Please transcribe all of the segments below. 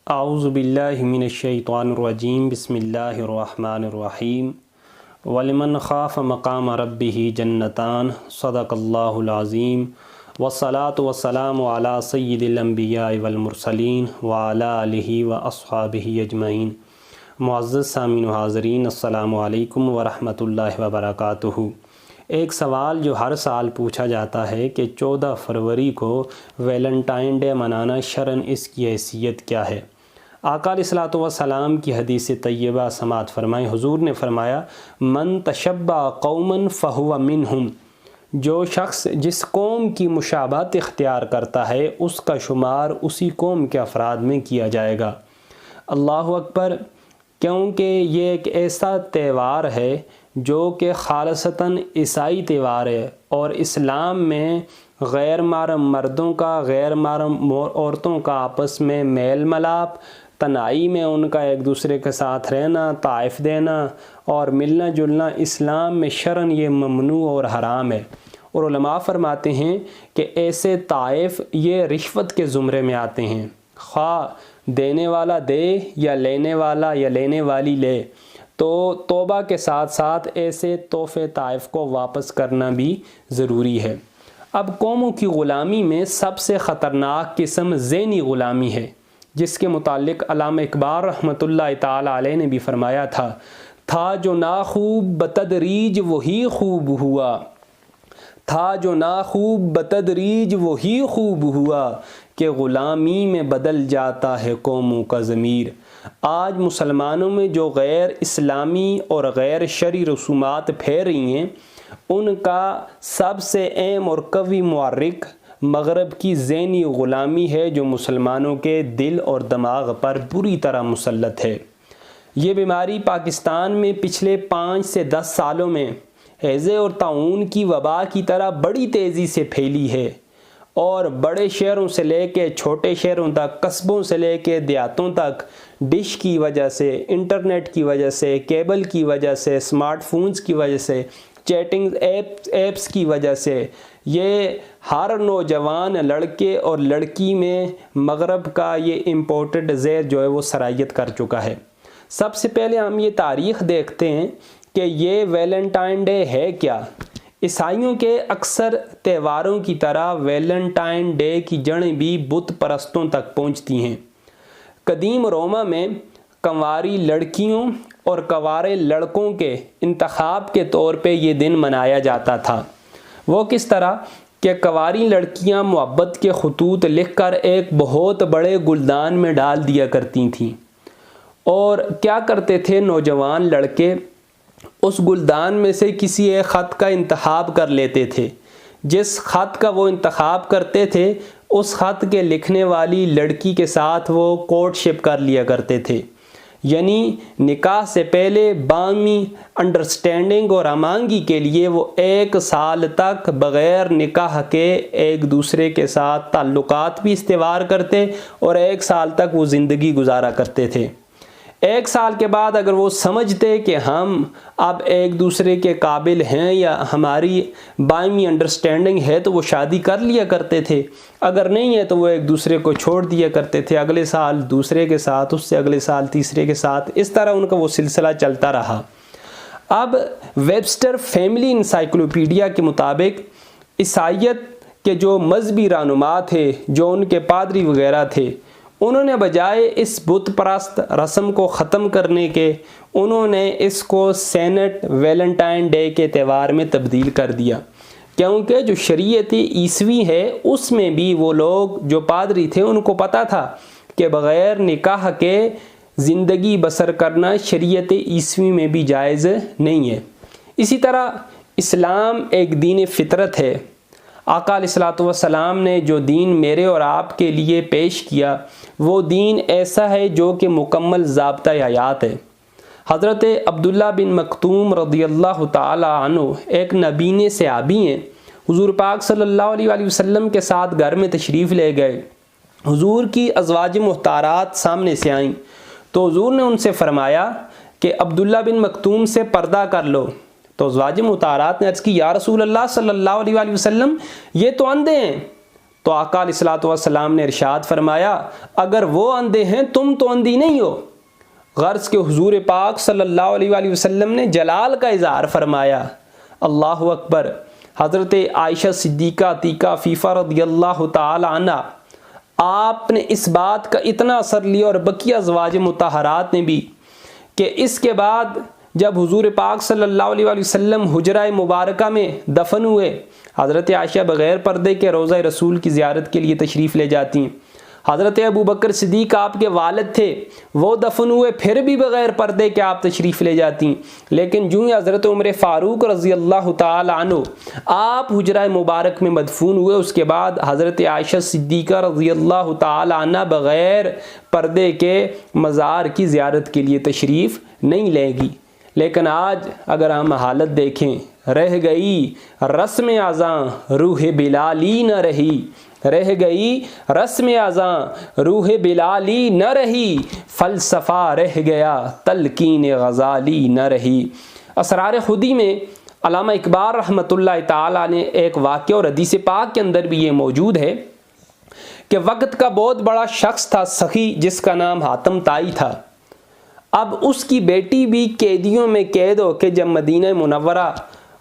اعوذ باللہ من الشیطان الرجیم بسم اللہ الرحمن الرحیم ولمن خاف مقام ربہ جنتان صدق اللہ العظیم والصلاة والسلام علی سید الانبیاء والمرسلین وعلی آلہ واصحابہ اجمعین۔ معزز سامعین و حاضرین، السلام علیکم ورحمۃ اللہ وبرکاتہ۔ ایک سوال جو ہر سال پوچھا جاتا ہے کہ 14 فروری کو ویلنٹائن ڈے منانا شرعاً اس کی حیثیت کیا ہے؟ آقا علیہ الصلوۃ والسلام کی حدیث طیبہ سماعت فرمائیں۔ حضور نے فرمایا، من تشبہ قوما فہو منہم، جو شخص جس قوم کی مشابہت اختیار کرتا ہے اس کا شمار اسی قوم کے افراد میں کیا جائے گا۔ اللہ اکبر! کیونکہ یہ ایک ایسا تہوار ہے جو کہ خالصتاً عیسائی تہوار ہے، اور اسلام میں غیر محرم مردوں کا غیر محرم عورتوں کا آپس میں میل ملاپ، تنہائی میں ان کا ایک دوسرے کے ساتھ رہنا، تحائف دینا اور ملنا جلنا اسلام میں شرعاً یہ ممنوع اور حرام ہے۔ اور علماء فرماتے ہیں کہ ایسے تحائف یہ رشوت کے زمرے میں آتے ہیں، خواہ دینے والا دے یا لینے والا یا لینے والی لے، تو توبہ کے ساتھ ساتھ ایسے تحفے تحائف کو واپس کرنا بھی ضروری ہے۔ اب قوموں کی غلامی میں سب سے خطرناک قسم ذہنی غلامی ہے، جس کے متعلق علامہ اقبال رحمۃ اللہ تعالی علیہ نے بھی فرمایا تھا جو ناخوب بتدریج وہی خوب ہوا، تھا جو ناخوب بتدریج وہی خوب ہوا، کہ غلامی میں بدل جاتا ہے قوموں کا ضمیر۔ آج مسلمانوں میں جو غیر اسلامی اور غیر شرعی رسومات پھیر رہی ہیں، ان کا سب سے اہم اور قوی محرک مغرب کی ذہنی غلامی ہے، جو مسلمانوں کے دل اور دماغ پر بری طرح مسلط ہے۔ یہ بیماری پاکستان میں پچھلے 5 سے 10 سالوں میں ہیضے اور طاعون کی وبا کی طرح بڑی تیزی سے پھیلی ہے، اور بڑے شہروں سے لے کے چھوٹے شہروں تک، قصبوں سے لے کے دیہاتوں تک، ڈش کی وجہ سے، انٹرنیٹ کی وجہ سے، کیبل کی وجہ سے، اسمارٹ فونز کی وجہ سے، چیٹنگ ایپس کی وجہ سے، یہ ہر نوجوان لڑکے اور لڑکی میں مغرب کا یہ امپورٹڈ زہر جو ہے وہ سرایت کر چکا ہے۔ سب سے پہلے ہم یہ تاریخ دیکھتے ہیں کہ یہ ویلنٹائن ڈے ہے کیا۔ عیسائیوں کے اکثر تہواروں کی طرح ویلنٹائن ڈے کی جڑیں بھی بت پرستوں تک پہنچتی ہیں۔ قدیم روما میں کنواری لڑکیوں اور کنوارے لڑکوں کے انتخاب کے طور پہ یہ دن منایا جاتا تھا۔ وہ کس طرح کہ کنواری لڑکیاں محبت کے خطوط لکھ کر ایک بہت بڑے گلدان میں ڈال دیا کرتی تھیں، اور کیا کرتے تھے نوجوان لڑکے اس گلدان میں سے کسی ایک خط کا انتخاب کر لیتے تھے۔ جس خط کا وہ انتخاب کرتے تھے اس خط کے لکھنے والی لڑکی کے ساتھ وہ کورٹ شپ کر لیا کرتے تھے، یعنی نکاح سے پہلے باہمی انڈرسٹینڈنگ اور ہم آہنگی کے لیے وہ 1 سال تک بغیر نکاح کے ایک دوسرے کے ساتھ تعلقات بھی استوار کرتے، اور 1 سال تک وہ زندگی گزارا کرتے تھے۔ 1 سال کے بعد اگر وہ سمجھتے کہ ہم اب ایک دوسرے کے قابل ہیں یا ہماری باہمی انڈرسٹینڈنگ ہے تو وہ شادی کر لیا کرتے تھے، اگر نہیں ہے تو وہ ایک دوسرے کو چھوڑ دیا کرتے تھے، اگلے سال دوسرے کے ساتھ، اس سے اگلے سال تیسرے کے ساتھ، اس طرح ان کا وہ سلسلہ چلتا رہا۔ اب ویبسٹر فیملی انسائکلوپیڈیا کے مطابق عیسائیت کے جو مذہبی رہنما تھے، جو ان کے پادری وغیرہ تھے، انہوں نے بجائے اس بت پرست رسم کو ختم کرنے کے، انہوں نے اس کو سینٹ ویلنٹائن ڈے کے تہوار میں تبدیل کر دیا، کیونکہ جو شریعت عیسوی ہے اس میں بھی وہ لوگ جو پادری تھے ان کو پتہ تھا کہ بغیر نکاح کے زندگی بسر کرنا شریعت عیسوی میں بھی جائز نہیں ہے۔ اسی طرح اسلام ایک دین فطرت ہے۔ آقا علیہ الصلوۃ والسلام نے جو دین میرے اور آپ کے لیے پیش کیا وہ دین ایسا ہے جو کہ مکمل ضابطہ حیات ہے۔ حضرت عبداللہ بن مکتوم رضی اللہ تعالی عنہ ایک نبینے صحابی ہیں، حضور پاک صلی اللہ علیہ وآلہ وسلم کے ساتھ گھر میں تشریف لے گئے۔ حضور کی ازواج محتارات سامنے سے آئیں تو حضور نے ان سے فرمایا کہ عبداللہ بن مکتوم سے پردہ کر لو۔ تو ازواج محتارات نے عرض کی، یا رسول اللہ صلی اللہ علیہ وآلہ وسلم، یہ تو اندھے ہیں، تو آقا علیہ الصلوۃ والسلام نے ارشاد فرمایا اگر وہ اندھے ہیں تم تو اندھی نہیں ہو۔ غرض کہ حضور پاک صلی اللہ علیہ وآلہ وسلم نے جلال کا اظہار فرمایا۔ اللہ اکبر۔ حضرت عائشہ صدیقہ عتیقہ عفیفہ رضی اللہ تعالی عنہ، آپ نے اس بات کا اتنا اثر لیا اور بقیہ ازواج مطہرات نے بھی، کہ اس کے بعد جب حضور پاک صلی اللہ علیہ وآلہ وسلم حجرہ مبارکہ میں دفن ہوئے، حضرت عائشہ بغیر پردے کے روضہ رسول کی زیارت کے لیے تشریف لے جاتی ہیں۔ حضرت ابوبکر صدیق آپ کے والد تھے، وہ دفن ہوئے، پھر بھی بغیر پردے کے آپ تشریف لے جاتی ہیں۔ لیکن جو ہی حضرت عمر فاروق رضی اللہ تعالی عنہ آپ حجرہ مبارک میں مدفون ہوئے، اس کے بعد حضرت عائشہ صدیقہ رضی اللہ تعالی عنہ بغیر پردے کے مزار کی زیارت کے لیے تشریف نہیں لے گی۔ لیکن آج اگر ہم حالت دیکھیں، رہ گئی رسم اذاں روح بلالی نہ رہی، رہ گئی رسم اذاں روح بلالی نہ رہی، فلسفہ رہ گیا تلقین غزالی نہ رہی۔ اسرار خودی میں علامہ اقبال رحمۃ اللہ تعالی نے ایک واقعہ اور حدیث پاک کے اندر بھی یہ موجود ہے کہ وقت کا بہت بڑا شخص تھا سخی، جس کا نام حاتم طائی تھا۔ اب اس کی بیٹی بھی قیدیوں میں قید ہو کے جب مدینہ منورہ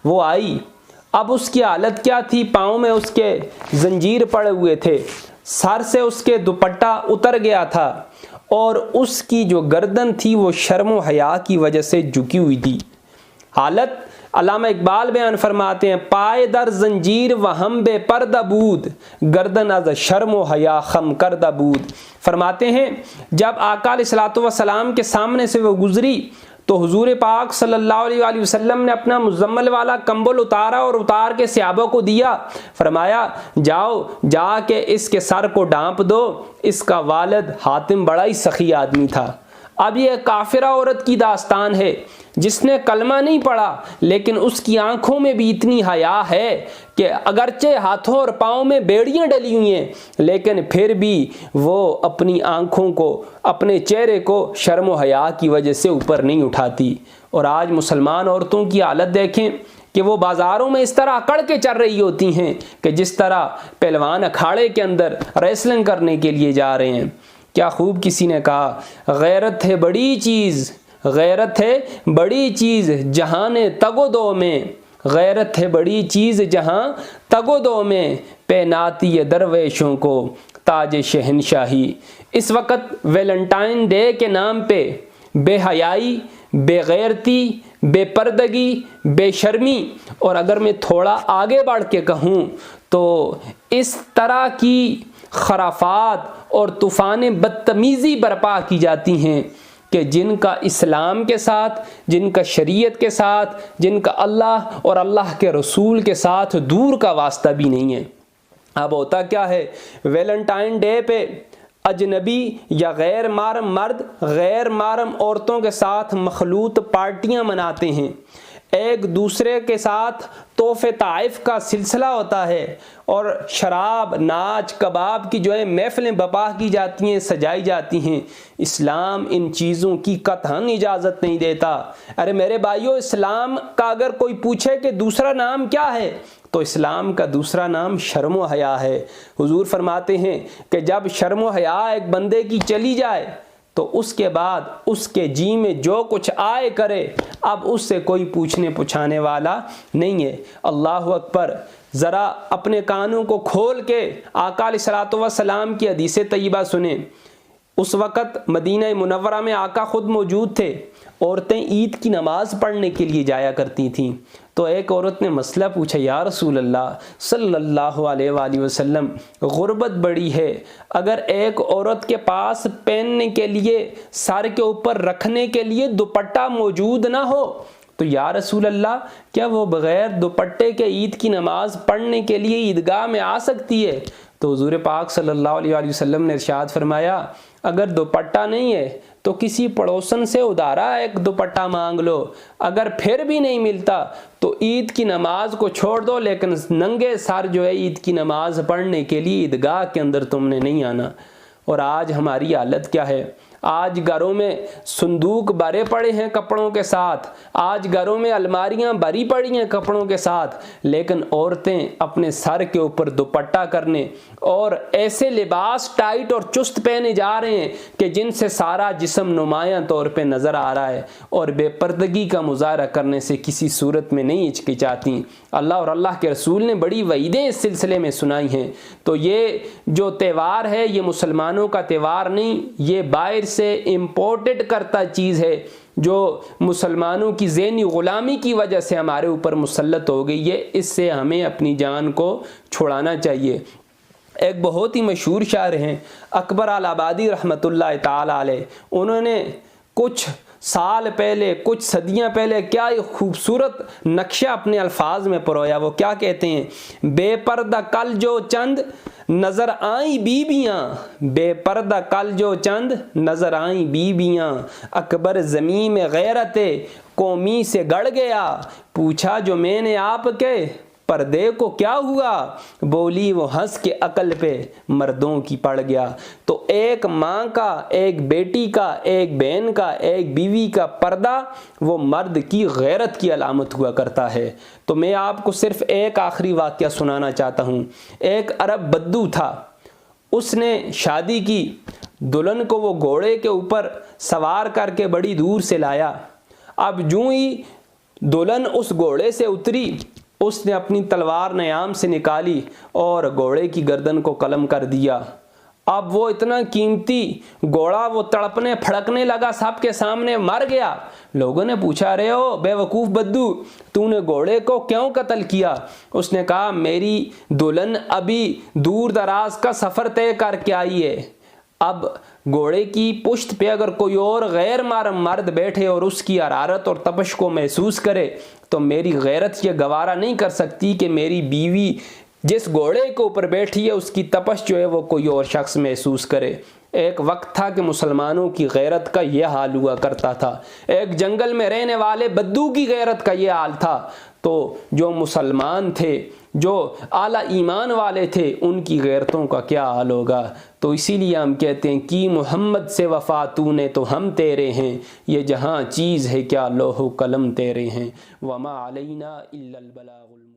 وہ آئی، اب اس کی حالت کیا تھی؟ پاؤں میں اس کے زنجیر پڑے ہوئے تھے، سر سے اس کے دوپٹہ اتر گیا تھا، اور اس کی جو گردن تھی وہ شرم و حیا کی وجہ سے جھکی ہوئی تھی۔ حالت علامہ اقبال بیان فرماتے ہیں، پائے در زنجیر و ہم بے پردہ بود، گردن از شرم و حیا خم کردہ بود۔ فرماتے ہیں جب آقا علیہ الصلوۃ والسلام کے سامنے سے وہ گزری تو حضور پاک صلی اللہ علیہ وآلہ وسلم نے اپنا مزمل والا کمبل اتارا اور اتار کے صحابہ کو دیا۔ فرمایا جاؤ جا کے اس کے سر کو ڈانپ دو، اس کا والد حاتم بڑا ہی سخی آدمی تھا۔ اب یہ کافرہ عورت کی داستان ہے جس نے کلمہ نہیں پڑھا، لیکن اس کی آنکھوں میں بھی اتنی حیا ہے کہ اگرچہ ہاتھوں اور پاؤں میں بیڑیاں ڈلی ہوئی ہیں، لیکن پھر بھی وہ اپنی آنکھوں کو، اپنے چہرے کو شرم و حیا کی وجہ سے اوپر نہیں اٹھاتی۔ اور آج مسلمان عورتوں کی حالت دیکھیں کہ وہ بازاروں میں اس طرح اکڑ کے چل رہی ہوتی ہیں کہ جس طرح پہلوان اکھاڑے کے اندر ریسلنگ کرنے کے لیے جا رہے ہیں۔ کیا خوب کسی نے کہا، غیرت ہے بڑی چیز، غیرت ہے بڑی چیز جہان تگ و دو میں، غیرت ہے بڑی چیز جہاں تگ و دو میں، پہناتی ہے درویشوں کو تاج شہنشاہی۔ اس وقت ویلنٹائن ڈے کے نام پہ بے حیائی، بے غیرتی، بے پردگی، بے شرمی، اور اگر میں تھوڑا آگے بڑھ کے کہوں تو اس طرح کی خرافات اور طوفان بدتمیزی برپا کی جاتی ہیں کہ جن کا اسلام کے ساتھ، جن کا شریعت کے ساتھ، جن کا اللہ اور اللہ کے رسول کے ساتھ دور کا واسطہ بھی نہیں ہے۔ اب ہوتا کیا ہے، ویلنٹائن ڈے پہ اجنبی یا غیر محرم مرد غیر محرم عورتوں کے ساتھ مخلوط پارٹیاں مناتے ہیں، ایک دوسرے کے ساتھ تحفے تحائف کا سلسلہ ہوتا ہے، اور شراب، ناچ، کباب کی جو ہے محفلیں برپا کی جاتی ہیں، سجائی جاتی ہیں۔ اسلام ان چیزوں کی قطعاً اجازت نہیں دیتا۔ ارے میرے بھائیو، اسلام کا اگر کوئی پوچھے کہ دوسرا نام کیا ہے تو اسلام کا دوسرا نام شرم و حیا ہے۔ حضور فرماتے ہیں کہ جب شرم و حیا ایک بندے کی چلی جائے تو اس کے بعد اس کے جی میں جو کچھ آئے کرے، اب اس سے کوئی پوچھنے پوچھانے والا نہیں ہے۔ اللہ اکبر۔ ذرا اپنے کانوں کو کھول کے آقا علیہ الصلوۃ والسلام کی حدیث طیبہ سنیں۔ اس وقت مدینہ منورہ میں آقا خود موجود تھے، عورتیں عید کی نماز پڑھنے کے لیے جایا کرتی تھیں، تو ایک عورت نے مسئلہ پوچھا، یا رسول اللہ صلی اللہ علیہ وآلہ وسلم، غربت بڑی ہے، اگر ایک عورت کے پاس پہننے کے لیے، سر کے اوپر رکھنے کے لیے دوپٹہ موجود نہ ہو تو یا رسول اللہ کیا وہ بغیر دوپٹے کے عید کی نماز پڑھنے کے لیے عیدگاہ میں آ سکتی ہے؟ تو حضور پاک صلی اللہ علیہ وآلہ وسلم نے ارشاد فرمایا، اگر دوپٹہ نہیں ہے تو کسی پڑوسن سے ادھارا ایک دوپٹہ مانگ لو، اگر پھر بھی نہیں ملتا تو عید کی نماز کو چھوڑ دو، لیکن ننگے سر جو ہے عید کی نماز پڑھنے کے لیے عیدگاہ کے اندر تم نے نہیں آنا۔ اور آج ہماری حالت کیا ہے؟ آج گھروں میں صندوق بھرے پڑے ہیں کپڑوں کے ساتھ، آج گھروں میں الماریاں بھری پڑی ہیں کپڑوں کے ساتھ، لیکن عورتیں اپنے سر کے اوپر دوپٹہ کرنے اور ایسے لباس ٹائٹ اور چست پہنے جا رہے ہیں کہ جن سے سارا جسم نمایاں طور پہ نظر آ رہا ہے، اور بے پردگی کا مظاہرہ کرنے سے کسی صورت میں نہیں ہچکچاتی۔ اللہ اور اللہ کے رسول نے بڑی وعیدیں اس سلسلے میں سنائی ہیں۔ تو یہ جو تہوار ہے یہ مسلمانوں کا تہوار نہیں، یہ باہر سے امپورٹڈ کرتا چیز ہے جو مسلمانوں کی ذہنی غلامی کی وجہ سے ہمارے اوپر مسلط ہو گئی ہے۔ اس سے ہمیں اپنی جان کو چھڑانا چاہیے۔ ایک بہت ہی مشہور شاعر ہیں اکبر آل آبادی رحمۃ اللہ تعالی علیہ، انہوں نے کچھ سال پہلے، کچھ صدیاں پہلے کیا ایک خوبصورت نقشہ اپنے الفاظ میں پرویا۔ وہ کیا کہتے ہیں؟ بے پردہ کل جو چند نظر آئیں بیبیاں، بے پردہ کل جو چند نظر آئیں بیبیاں، اکبر زمین میں غیرت قومی سے گڑ گیا، پوچھا جو میں نے آپ کے پردے کو کیا ہوا، بولی وہ ہنس کے عقل پہ مردوں کی پڑ گیا۔ تو ایک ماں کا، ایک بیٹی کا، ایک بہن کا، ایک بیوی کا پردہ وہ مرد کی غیرت کی علامت ہوا کرتا ہے۔ تو میں آپ کو صرف ایک آخری واقعہ سنانا چاہتا ہوں۔ ایک عرب بدو تھا، اس نے شادی کی، دلہن کو وہ گھوڑے کے اوپر سوار کر کے بڑی دور سے لایا۔ اب جوں ہی دلہن اس گھوڑے سے اتری، اس نے اپنی تلوار نیام سے نکالی اور گھوڑے کی گردن کو قلم کر دیا۔ اب وہ اتنا قیمتی گھوڑا وہ تڑپنے پھڑکنے لگا، سب کے سامنے مر گیا۔ لوگوں نے پوچھا، رہے ہو بے وقوف بدو، تو نے گھوڑے کو کیوں قتل کیا؟ اس نے کہا، میری دلہن ابھی دور دراز کا سفر طے کر کے آئی ہے، اب گھوڑے کی پشت پہ اگر کوئی اور غیر محرم مرد بیٹھے اور اس کی حرارت اور تپش کو محسوس کرے تو میری غیرت یہ گوارا نہیں کر سکتی کہ میری بیوی جس گھوڑے کے اوپر بیٹھی ہے اس کی تپش جو ہے وہ کوئی اور شخص محسوس کرے۔ ایک وقت تھا کہ مسلمانوں کی غیرت کا یہ حال ہوا کرتا تھا، ایک جنگل میں رہنے والے بدو کی غیرت کا یہ حال تھا۔ تو جو مسلمان تھے، جو اعلیٰ ایمان والے تھے، ان کی غیرتوں کا کیا حال ہوگا؟ تو اسی لیے ہم کہتے ہیں کہ محمد سے وفا تو نے تو ہم تیرے ہیں، یہ جہاں چیز ہے کیا لوح و قلم تیرے ہیں، وما علینا الا البلاغ المبین۔